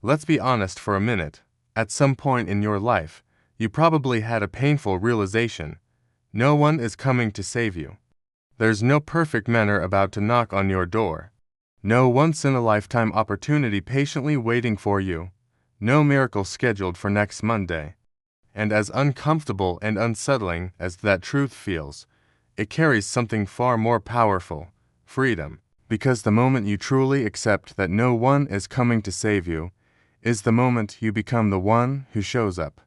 Let's be honest for a minute. At some point in your life, you probably had a painful realization. No one is coming to save you. There's no perfect manner about to knock on your door. No once-in-a-lifetime opportunity patiently waiting for you. No miracle scheduled for next Monday. And as uncomfortable and unsettling as that truth feels, it carries something far more powerful: freedom. Because the moment you truly accept that no one is coming to save you is the moment you become the one who shows up.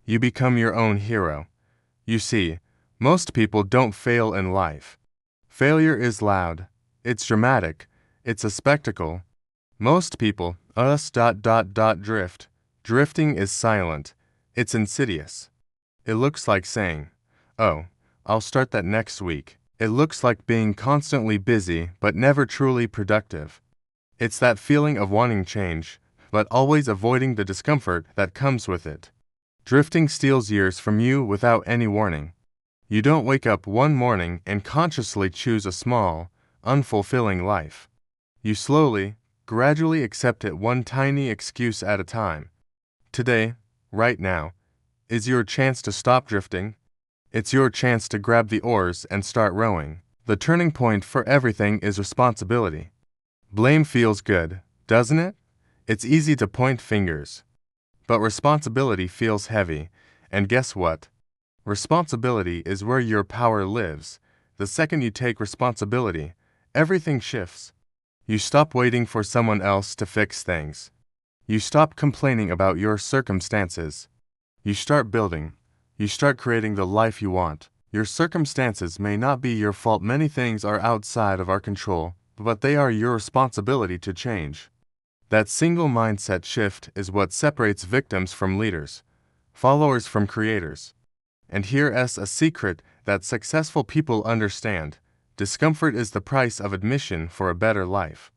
You become your own hero. You see, most people don't fail in life. Failure is loud. It's dramatic. It's a spectacle. Most people drift. Drifting is silent. It's insidious. It looks like saying, "Oh, I'll start that next week." It looks like being constantly busy but never truly productive. It's that feeling of wanting change, but always avoiding the discomfort that comes with it. Drifting steals years from you without any warning. You don't wake up one morning and consciously choose a small, unfulfilling life. You slowly, gradually accept it one tiny excuse at a time. Today, right now, is your chance to stop drifting. It's your chance to grab the oars and start rowing. The turning point for everything is responsibility. Blame feels good, doesn't it? It's easy to point fingers. But responsibility feels heavy, and guess what? Responsibility is where your power lives. The second you take responsibility, everything shifts. You stop waiting for someone else to fix things. You stop complaining about your circumstances. You start building. You start creating the life you want. Your circumstances may not be your fault. Many things are outside of our control, but they are your responsibility to change. That single mindset shift is what separates victims from leaders, followers from creators. And here's a secret that successful people understand: discomfort is the price of admission for a better life.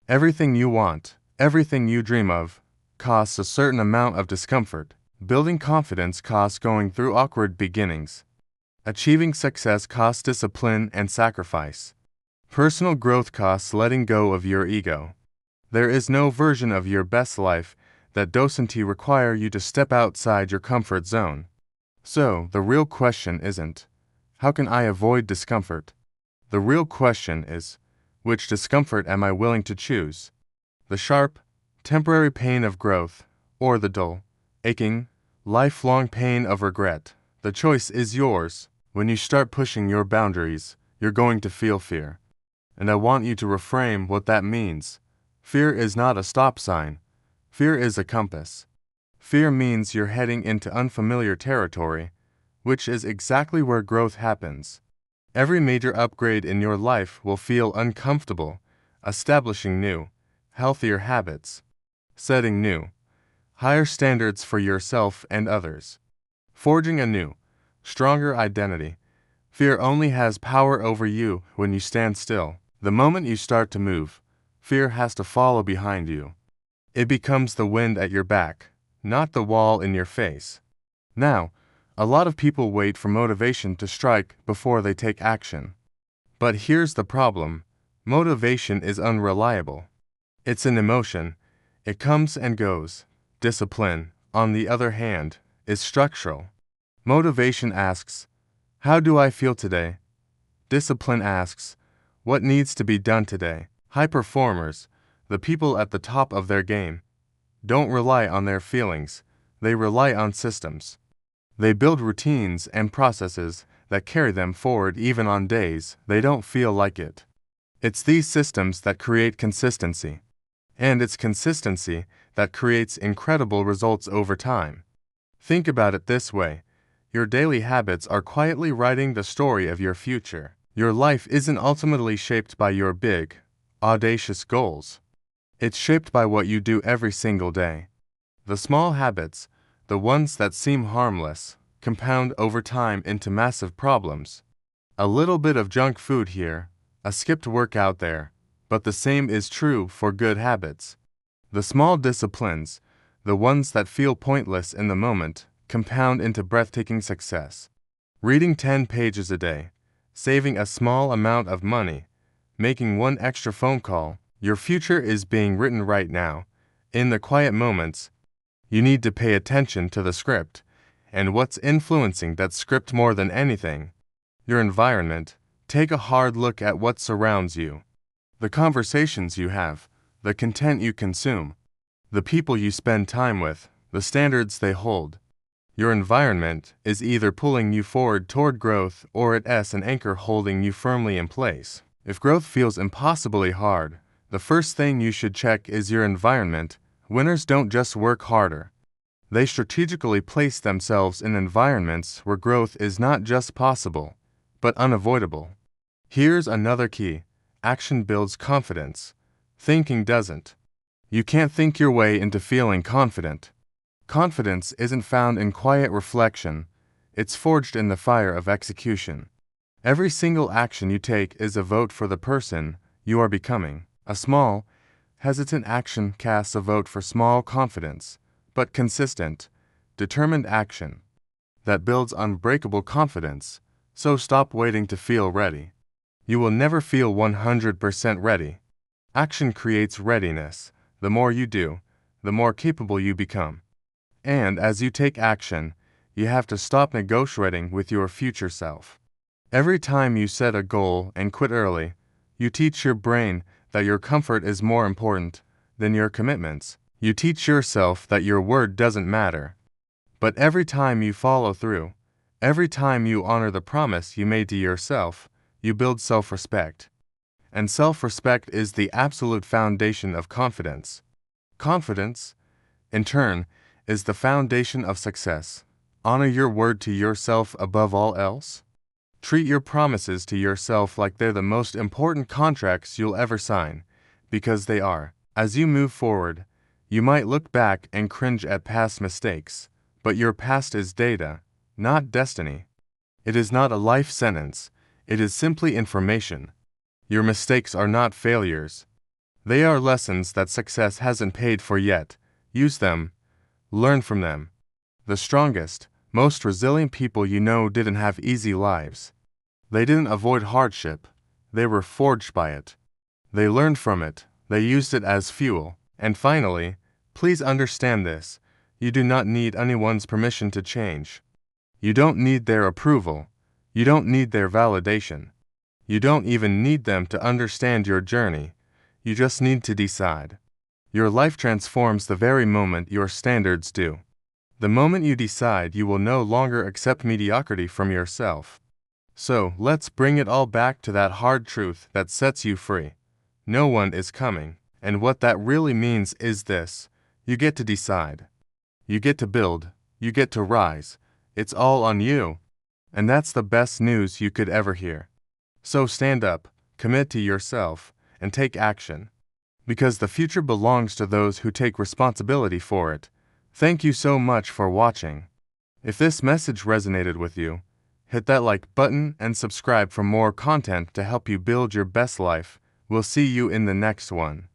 Everything you want, everything you dream of, costs a certain amount of discomfort. Building confidence costs going through awkward beginnings. Achieving success costs discipline and sacrifice. Personal growth costs letting go of your ego. There is no version of your best life that doesn't require you to step outside your comfort zone. So, the real question isn't, how can I avoid discomfort? The real question is, which discomfort am I willing to choose? The sharp, temporary pain of growth, or the dull, aching, lifelong pain of regret? The choice is yours. When you start pushing your boundaries, you're going to feel fear. And I want you to reframe what that means. Fear is not a stop sign. Fear is a compass. Fear means you're heading into unfamiliar territory, which is exactly where growth happens. Every major upgrade in your life will feel uncomfortable: establishing new, healthier habits, setting new, higher standards for yourself and others, forging a new, stronger identity. Fear only has power over you when you stand still. The moment you start to move, fear has to follow behind you. It becomes the wind at your back, not the wall in your face. Now, a lot of people wait for motivation to strike before they take action. But here's the problem: motivation is unreliable. It's an emotion. It comes and goes. Discipline, on the other hand, is structural. Motivation asks, "How do I feel today?" Discipline asks, "What needs to be done today?" High performers, the people at the top of their game, don't rely on their feelings. They rely on systems. They build routines and processes that carry them forward even on days they don't feel like it. It's these systems that create consistency. And it's consistency that creates incredible results over time. Think about it this way: your daily habits are quietly writing the story of your future. Your life isn't ultimately shaped by your big, audacious goals. It's shaped by what you do every single day. The small habits, the ones that seem harmless, compound over time into massive problems. A little bit of junk food here, a skipped workout there, but the same is true for good habits. The small disciplines, the ones that feel pointless in the moment, compound into breathtaking success. Reading 10 pages a day, saving a small amount of money, making one extra phone call. Your future is being written right now. In the quiet moments, you need to pay attention to the script, and what's influencing that script more than anything? Your environment. Take a hard look at what surrounds you. The conversations you have, the content you consume, the people you spend time with, the standards they hold. Your environment is either pulling you forward toward growth or it's an anchor holding you firmly in place. If growth feels impossibly hard, the first thing you should check is your environment. Winners don't just work harder. They strategically place themselves in environments where growth is not just possible, but unavoidable. Here's another key. Action builds confidence. Thinking doesn't. You can't think your way into feeling confident. Confidence isn't found in quiet reflection. It's forged in the fire of execution. Every single action you take is a vote for the person you are becoming. A small, hesitant action casts a vote for small confidence, but consistent, determined action that builds unbreakable confidence. So stop waiting to feel ready. You will never feel 100% ready. Action creates readiness. The more you do, the more capable you become. And as you take action, you have to stop negotiating with your future self. Every time you set a goal and quit early, you teach your brain that your comfort is more important than your commitments. You teach yourself that your word doesn't matter. But every time you follow through, every time you honor the promise you made to yourself, you build self-respect. And self-respect is the absolute foundation of confidence. Confidence, in turn, is the foundation of success. Honor your word to yourself above all else. Treat your promises to yourself like they're the most important contracts you'll ever sign, because they are. As you move forward, you might look back and cringe at past mistakes, but your past is data, not destiny. It is not a life sentence, it is simply information. Your mistakes are not failures. They are lessons that success hasn't paid for yet. Use them. Learn from them. The strongest, most resilient people you know didn't have easy lives. They didn't avoid hardship. They were forged by it. They learned from it. They used it as fuel. And finally, please understand this. You do not need anyone's permission to change. You don't need their approval. You don't need their validation. You don't even need them to understand your journey. You just need to decide. Your life transforms the very moment your standards do. The moment you decide you will no longer accept mediocrity from yourself. So, let's bring it all back to that hard truth that sets you free. No one is coming. And what that really means is this. You get to decide. You get to build. You get to rise. It's all on you. And that's the best news you could ever hear. So stand up, commit to yourself, and take action. Because the future belongs to those who take responsibility for it. Thank you so much for watching. If this message resonated with you, hit that like button and subscribe for more content to help you build your best life. We'll see you in the next one.